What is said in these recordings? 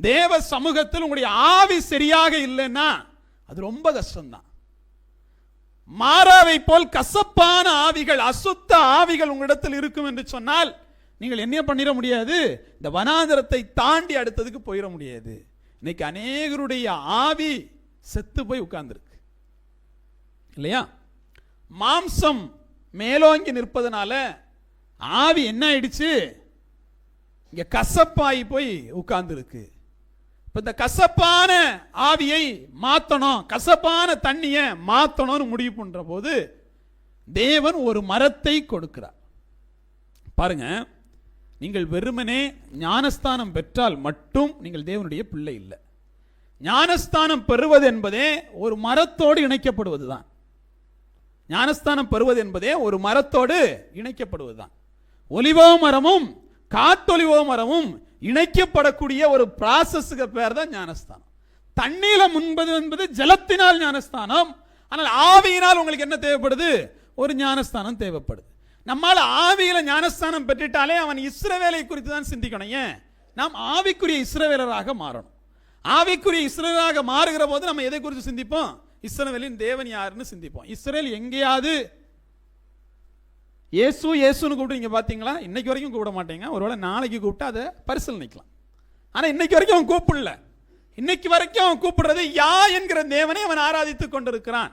தேவ சமூகத்தில் உங்களுடைய ஆவி சரியாக இல்லைன்னா அது ரொம்ப கஷ்டம்தான். மாறாவை போல் கசப்பான ஆவிகள், அசுத்த ஆவிகள் உங்களிடத்தில் இருக்கும் என்று சொன்னால் நீங்கள் என்ன பண்ணிட முடியாது, இந்த வனாந்தரத்தை தாண்டி அடுத்ததுக்கு போயிட முடியாது. இன்னைக்கு அநேகருடைய ஆவி செத்து போய் உட்கார்ந்துருக்கு இல்லையா? மாம்சம் மேலோங்கி நிற்பதனால ஆவி என்ன ஆயிடுச்சு, இங்க கசப்பாகி போய் உட்கார்ந்துருக்கு. இந்த கசப்பான ஆவியை மாத்தணும், கசப்பான தண்ணியை மாத்தணும்னு முடிவு பண்ற போது தேவன் ஒரு மரத்தை கொடுக்கிறார். பாருங்க, நீங்கள் வெறுமனே ஞானஸ்தானம் பெற்றால் மட்டும் நீங்கள் தேவனுடைய பிள்ளை இல்லை. ஞானஸ்தானம் பெறுவது என்பதே ஒரு மரத்தோடு இணைக்கப்படுவதுதான். ஞானஸ்தானம் பெறுவது என்பதே ஒரு மரத்தோடு இணைக்கப்படுவதுதான். ஒலிவோ மரமும் காத்தொலிவோ மரமும் இணைக்கப்படக்கூடிய ஒரு ப்ராசஸ்க்கு பேர் தான் ஞானஸ்தானம். தண்ணீர முன்பது என்பது ஜலத்தினால் ஞானஸ்தானம். ஆனால் ஆவியினால் உங்களுக்கு என்ன தேவைப்படுது, ஒரு ஞானஸ்தானம் தேவைப்படுது. நம்மால் ஆவியில ஞானஸ்தானம் பெற்றுட்டாலே அவன் இஸ்ரவேலை குறித்து தான் சிந்திக்கணும். ஏன், நாம் ஆவிக்குரிய இஸ்ரவேலராக மாறணும். ஆவிக்குரிய இஸ்ரவேலராக மாறுகிற போது நம்ம எதை குறித்து சிந்திப்போம், இஸ்ரவேலின் தேவன் யாருன்னு சிந்திப்போம். இஸ்ரவேல் எங்கேயாவது இயேசு இயேசுன்னு கூப்பிட்டு நீங்க பாத்தீங்களா? இன்னைக்கு வரைக்கும் கூப்பிட மாட்டீங்க. ஒருவேளை நாளைக்கு கூப்பிட்டு அதை பரிசீலனிக்கலாம். ஆனா இன்னைக்கு வரைக்கும் அவன் கூப்பிடல. இன்னைக்கு வரைக்கும் அவன் கூப்பிடுறது யா என்கிற தேவனை அவன் ஆராதித்துக் கொண்டிருக்கிறான்.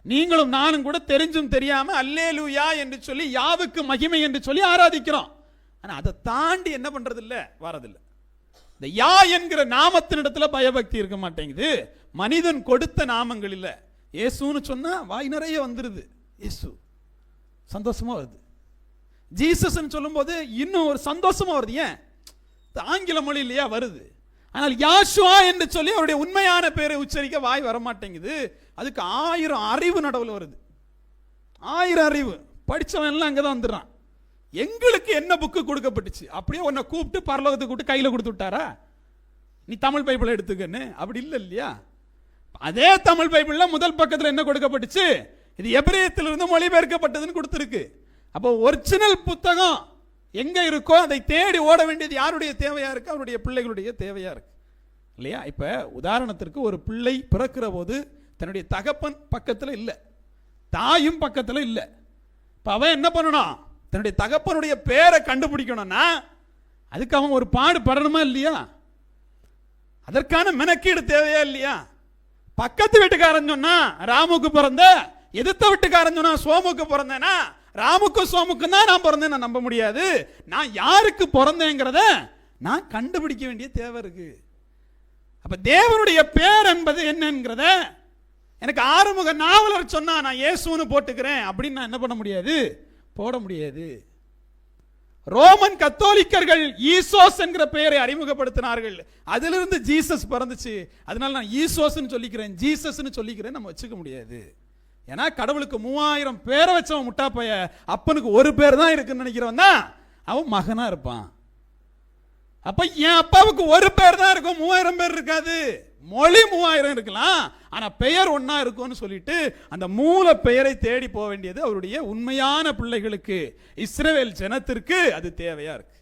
நீங்களும் நானும் கூட தெரிஞ்சும் தெரியாம அல்லேலூயா என்று சொல்லி, யாவுக்கு மகிமை என்று சொல்லி ஆராதிக்கிறோம். ஆனா அதை தாண்டி என்ன பண்றது இல்ல, வரதில்லை. இந்த யா என்கிற நாமத்தினிடத்துல பயபக்தி இருக்க மாட்டேங்குது. மனிதன் கொடுத்த நாமங்கள் இல்ல. இயேசுன்னு சொன்னா வாய் நிறைய வந்துருது, இயேசு சந்தோஷமா வருது. ஜீசஸ் சொல்லும் போது இன்னும் ஒரு சந்தோஷமா வருது. ஏன், ஆங்கில மொழி இல்லையா வருது. ஆனால் யாஷுவா என்று சொல்லி அவருடைய உண்மையான பேரை உச்சரிக்க வாய் வர மாட்டேங்குது. அதுக்கு 1000 அறிவு நடுவில் வருது. 1000 அறிவு படிச்சவன் எல்லாம் அங்கதான் வந்துடுறான். எங்களுக்கு என்ன புக்கு கொடுக்கப்பட்டுச்சு, அப்படியே உன்னை கூப்பிட்டு பரலோகத்தை கூப்பிட்டு கையில கொடுத்து விட்டாரா, நீ தமிழ் பைபிளை எடுத்துக்கன்னு? அப்படி இல்லை இல்லையா? அதே தமிழ் பைபிள்ல முதல் பக்கத்தில் என்ன கொடுக்கப்பட்டுச்சு, இது எபிரேயத்திலிருந்து மொழிபெயர்க்கப்பட்டதுன்னு கொடுத்திருக்கு. அப்போ ஒரிஜினல் புத்தகம் எங்க இருக்கோ அதை தேடி ஓட வேண்டியது யாருடைய தேவையா இருக்கு, அவருடைய பிள்ளைகளுடைய தேவையா இருக்கு இல்லையா? இப்ப உதாரணத்திற்கு ஒரு பிள்ளை பிறக்கிற போது தன்னுடைய தகப்பன் பக்கத்தில் இல்லை, தாயும் பக்கத்தில் இல்லை. இப்ப அவன் என்ன பண்ணணும், தன்னுடைய தகப்பனுடைய பேரை கண்டுபிடிக்கணும்னா அதுக்கு அவன் ஒரு பாடு படணுமா இல்லையா? அதற்கான மெனக்கீடு தேவையா இல்லையா? பக்கத்து வீட்டுக்காரன் சொன்னா ராமுக்கு பிறந்த, எதிர்த்த வீட்டுக்காரன் சொன்னா சோமுக்கு பிறந்தேனா, ராமுக்கும் சோமுக்கும் தான் நான் பிறந்தேன் நான் நம்ப முடியாது. நான் யாருக்கு பிறந்தேங்கிறத நான் கண்டுபிடிக்க வேண்டிய தேவை இருக்கு. அப்ப தேவனுடைய பேர் என்பது என்னங்கிறத எனக்கு ஆறுமுக நாவலர் சொன்னா நான் இயேசுன்னு போட்டுக்கிறேன் அப்படின்னு நான் என்ன பண்ண முடியாது, போட முடியாது. ரோமன் கத்தோலிக்கர்கள் ஈசோஸ் என்கிற பெயரை அறிமுகப்படுத்தினார்கள். அதிலிருந்து ஜீசஸ் பிறந்துச்சு. அதனால நான் ஈசோஸ்ன்னு சொல்லிக்கிறேன், ஜீசஸ்ன்னு சொல்லிக்கிறேன் நம்ம வச்சுக்க முடியாது. ஏன்னா கடவுளுக்கு 3000 பேரை வச்சவன் முட்டா பைய, அப்பனுக்கு ஒரு பேர் தான் இருக்குன்னு நினைக்கிறவன் தான் அவன் மகனா இருப்பான். அப்ப என் அப்பாவுக்கு ஒரு பேர் தான் இருக்கும், 3000 பேர் இருக்காது. மொழி 3000 இருக்கலாம், ஆனா பெயர் ஒன்னா இருக்கும்னு சொல்லிட்டு அந்த மூல பெயரை தேடி போக வேண்டியது அவருடைய உண்மையான பிள்ளைகளுக்கு, இஸ்ரவேல் ஜனத்திற்கு அது தேவையா இருக்கு.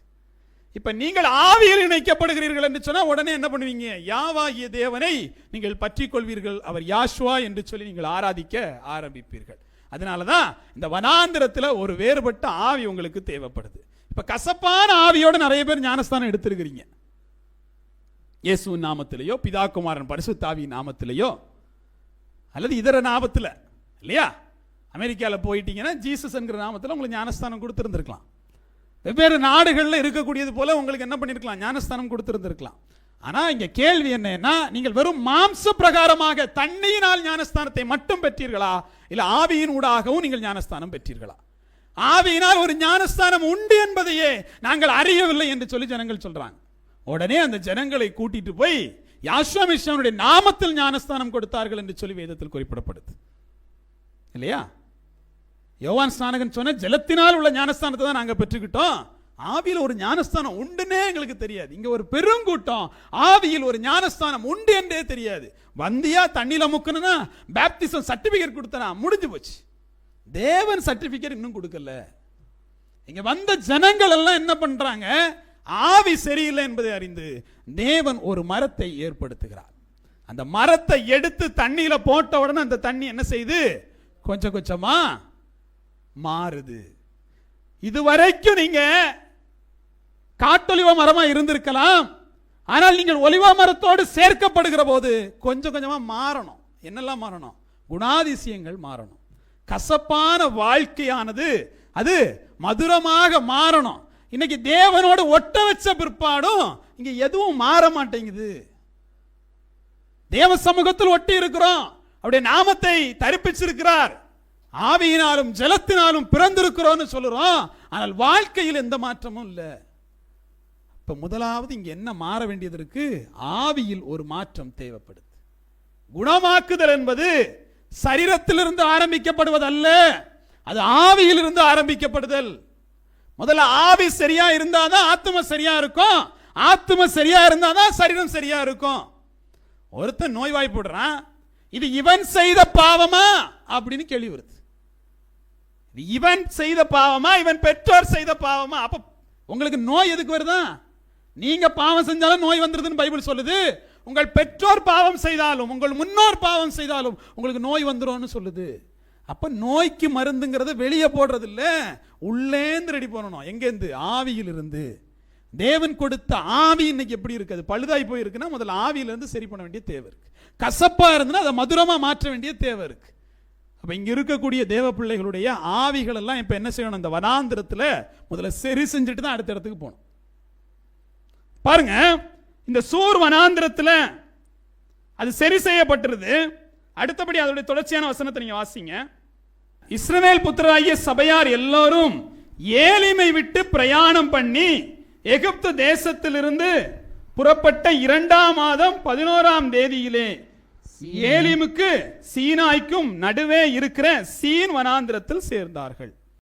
இப்ப நீங்கள் ஆவியில் இணைக்கப்படுகிறீர்கள் என்று சொன்னா உடனே என்ன பண்ணுவீங்க, யாவாகிய தேவனை நீங்கள் பற்றி கொள்வீர்கள், அவர் யாஷுவா என்று சொல்லி நீங்கள் ஆராதிக்க ஆரம்பிப்பீர்கள். அதனாலதான் இந்த வனாந்திரத்தில் ஒரு வேறுபட்ட ஆவி உங்களுக்கு தேவைப்படுது. இப்ப கசப்பான ஆவியோட நிறைய பேர் ஞானஸ்தானம் எடுத்திருக்கிறீங்க. இயேசு நாமத்திலேயோ பிதாகுமாரன் பரிசுத்த ஆவி நாமத்திலேயோ அல்லது இதர நாமத்தில் இல்லையா? அமெரிக்காவில் போயிட்டீங்கன்னா ஜீசஸ் என்கிற நாமத்தில் உங்களுக்கு ஞானஸ்தானம் கொடுத்திருந்திருக்கலாம். வெவ்வேறு நாடுகளில் இருக்கக்கூடியது போல உங்களுக்கு என்ன பண்ணிருக்கலாம், ஞானஸ்தானம் கொடுத்திருந்திருக்கலாம். ஆனா இங்க கேள்வி என்னன்னா, நீங்கள் வெறும் மாம்ச பிரகாரமாக தண்ணியினால் ஞானஸ்தானத்தை மட்டும் பெற்றீர்களா, இல்ல ஆவியின் ஊடாகவும் நீங்கள் ஞானஸ்தானம் பெற்றீர்களா? ஆவியினால் ஒரு ஞானஸ்தானம் உண்டு என்பதையே நாங்கள் அறியவில்லை என்று சொல்லி ஜனங்கள் சொல்றாங்க. உடனே அந்த ஜனங்களை கூட்டிட்டு போய் யாஷுவா மிஷனுடைய நாமத்தில் ஞானஸ்தானம் கொடுத்தார்கள் என்று சொல்லி வேதத்தில் குறிப்பிடப்படுது இல்லையா? யோவான் ஸ்நானகன் சொன்ன ஜலத்தினால் உள்ள ஞானஸ்தானத்தை தான் நாங்க பெற்றுக்கிட்டோம், ஆவியில் ஒரு ஞானஸ்தானம் உண்டுன்னே எங்களுக்கு தெரியாது. இங்க ஒரு பெருங்கூட்டம் ஆவியில் ஒரு ஞானஸ்தானம் உண்டு என்றே தெரியாது. வந்தியா தண்ணியில முக்கணும்னா பேப்டிசம் சர்டிபிகேட் கொடுத்தனா முடிஞ்சு போச்சு. தேவன் சர்டிபிகேட் இன்னும் கொடுக்கல. இங்க வந்த ஜனங்கள் எல்லாம் என்ன பண்றாங்க, ஆவி சரியில்லை என்பதை அறிந்து தேவன் ஒரு மரத்தை ஏற்படுத்துகிறார். அந்த மரத்தை எடுத்து தண்ணியில போட்ட உடனே அந்த தண்ணி என்ன செய்யுது? கொஞ்சம் கொஞ்சமா மாறுது. இதுவரைக்கும் நீங்க காட்டொலிவ மரமா இருந்திருக்கலாம், ஆனால் நீங்கள் ஒலிவ மரத்தோடு சேர்க்கப்படுகிற போது கொஞ்சம் கொஞ்சமா மாறணும். என்னெல்லாம் மாறணும்? குணாதிசயங்கள் மாறணும். கசப்பான வாழ்க்கையானது அது மதுரமாக மாறணும். இன்னைக்கு தேவனோடு ஒட்ட வச்ச பிற்பாடும் இங்க எதுவும் மாற மாட்டேங்குது. தேவ சமூகத்தில் ஒட்டி இருக்கிறோம், அவருடைய நாமத்தை தரிப்பிச்சிருக்கிறார், ஆவியினாலும் ஜலத்தினாலும் பிறந்திருக்கிறோம்னு சொல்லுறோம், ஆனால் வாழ்க்கையில் எந்த மாற்றமும் இல்லை. இப்ப முதலாவது இங்க என்ன மாற வேண்டியது இருக்கு? ஆவியில் ஒரு மாற்றம் தேவைப்படுது. குணமாக்குதல் என்பது சரீரத்திலிருந்து ஆரம்பிக்கப்படுவதல்ல, அது ஆவியிலிருந்து ஆரம்பிக்கப்படுதல். முதல்ல ஆவி சரியா இருந்தாதான் ஆத்ம சரியா இருக்கும், ஆத்ம சரியா இருந்தாதான் சரீரம் சரியா இருக்கும். ஒருத்தன் நோய்வாய்ப்படுறான், இது இவன் செய்த பாவமா அப்படின்னு கேள்வி வருது. இவன் செய்த பாவமா, இவன் பெற்றோர் செய்த பாவமா? அப்ப உங்களுக்கு நோய் எதுக்கு வருதா? நீங்க பாவம் செஞ்சாலும் நோய் வந்துருதுன்னு பைபிள் சொல்லுது. உங்கள் பெற்றோர் பாவம் செய்தாலும், உங்கள் முன்னோர் பாவம் செய்தாலும் உங்களுக்கு நோய் வந்துரும்னு சொல்லுது. அப்ப நோய்க்கு மருந்துங்கிறத வெளியே போடுறது இல்ல, உள்ளேந்து ரெடி பண்ணணும். எங்கேருந்து? ஆவியில் இருந்து. தேவன் கொடுத்த ஆவி இன்னைக்கு எப்படி இருக்குது? பழுதாய் போய் இருக்குன்னா முதல்ல ஆவியிலிருந்து சரி பண்ண வேண்டிய தேவை இருக்கு. கசப்பா இருந்துன்னா அதை மதுரமா மாற்ற வேண்டிய தேவை இருக்கு. அப்ப இங்க இருக்கக்கூடிய தேவ பிள்ளைகளுடைய ஆவிகள் எல்லாம் இப்ப என்ன செய்யணும்? இந்த வனாந்திரத்துல முதல்ல சரி செஞ்சுட்டு தான் அடுத்த இடத்துக்கு போகணும். பாருங்க, இந்த சூர் வனாந்திரத்துல அது சரி செய்யப்பட்டிருது. அடுத்தபடி அதோட தொடர்ச்சியான வசனத்தை நீங்க வாசிங்க. இஸ்ரவேல் புத்திரராகிய சபையார் எல்லோரும் ஏலிமை விட்டு பிரயாணம் பண்ணி எகிப்து தேசத்திலிருந்து புறப்பட்ட 2ஆம் மாதம் 11ஆம் தேதியிலே ஏலிமுக்கு சீனாய்க்கும் நடுவே இருக்கிற சீன் வனாந்திரத்தில் சேர்ந்தார்கள்.